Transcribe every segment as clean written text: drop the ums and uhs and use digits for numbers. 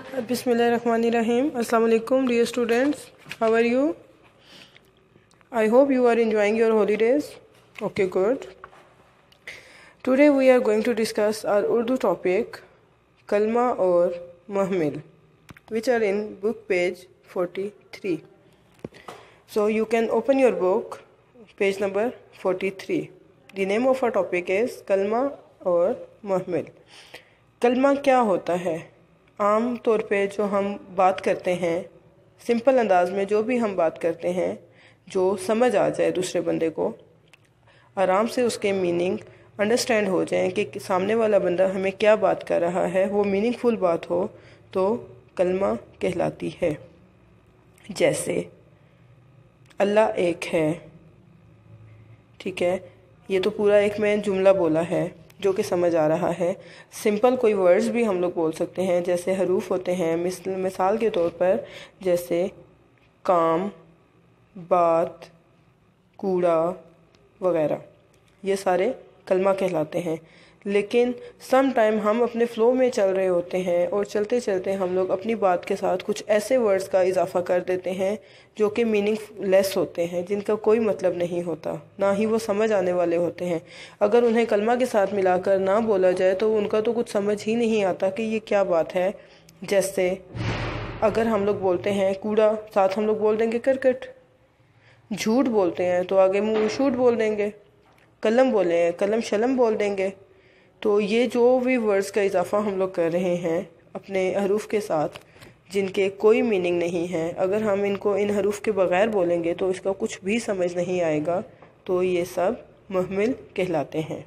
Bismillahirrahmanirrahim. Assalamu alaikum dear students. How are you? I hope you are enjoying your holidays. Okay, good. Today we are going to discuss our Urdu topic Kalma or Mahmil, which are in book page 43. So you can open your book, page number 43. The name of our topic is Kalma और महमिल. कलमा क्या होता है? आम तौर पे जो हम बात करते हैं, सिंपल अंदाज में जो भी हम बात करते हैं, जो समझ आ जाए दूसरे बंदे को, आराम से उसके मीनिंग अंडरस्टैंड हो जाए कि सामने वाला बंदा हमें क्या बात कर रहा है, वो मीनिंगफुल बात हो तो कलमा कहलाती है. जैसे अल्लाह एक है, ठीक है, ये तो पूरा एक मैं जुमला बोला है जो कि समझ आ रहा है. सिंपल कोई वर्ड्स भी हम लोग बोल सकते हैं, जैसे हरूफ होते हैं. मिसाल के तौर पर जैसे काम, बात, कूड़ा वगैरह, ये सारे कलमा कहलाते हैं. लेकिन सम टाइम हम अपने फ़्लो में चल रहे होते हैं और चलते चलते हम लोग अपनी बात के साथ कुछ ऐसे वर्ड्स का इजाफ़ा कर देते हैं जो कि मीनिंग लेस होते हैं, जिनका कोई मतलब नहीं होता, ना ही वो समझ आने वाले होते हैं. अगर उन्हें कलमा के साथ मिलाकर ना बोला जाए तो उनका तो कुछ समझ ही नहीं आता कि ये क्या बात है. जैसे अगर हम लोग बोलते हैं कूड़ा, साथ हम लोग बोल देंगे करकट. झूठ बोलते हैं तो आगे मुँह शूट बोल देंगे. कलम बोले हैं, कलम शलम बोल देंगे. तो ये जो भी वर्ड्स का इजाफ़ा हम लोग कर रहे हैं अपने हरूफ के साथ, जिनके कोई मीनिंग नहीं है, अगर हम इनको इन हरूफ के बग़ैर बोलेंगे तो इसका कुछ भी समझ नहीं आएगा. तो ये सब महमिल कहलाते हैं.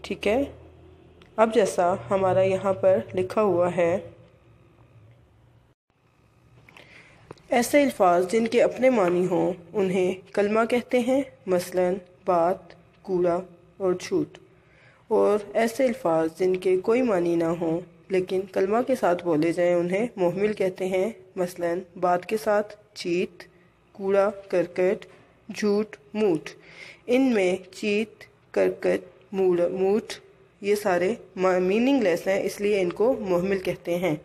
ठीक है. अब जैसा हमारा यहाँ पर लिखा हुआ है, ऐसे अल्फाज जिनके अपने मानी हों उन्हें कलमा कहते हैं. मसलन बात, कूड़ा और झूठ. और ऐसे अल्फाज जिनके कोई मानी ना हो लेकिन कलमा के साथ बोले जाएं उन्हें महमिल कहते हैं. मसलन बात के साथ चीत, कूड़ा करकट, झूठ मूठ. इनमें चीत, करकट, मूठ ये सारे मीनिंगलेस हैं, इसलिए इनको महमिल कहते हैं.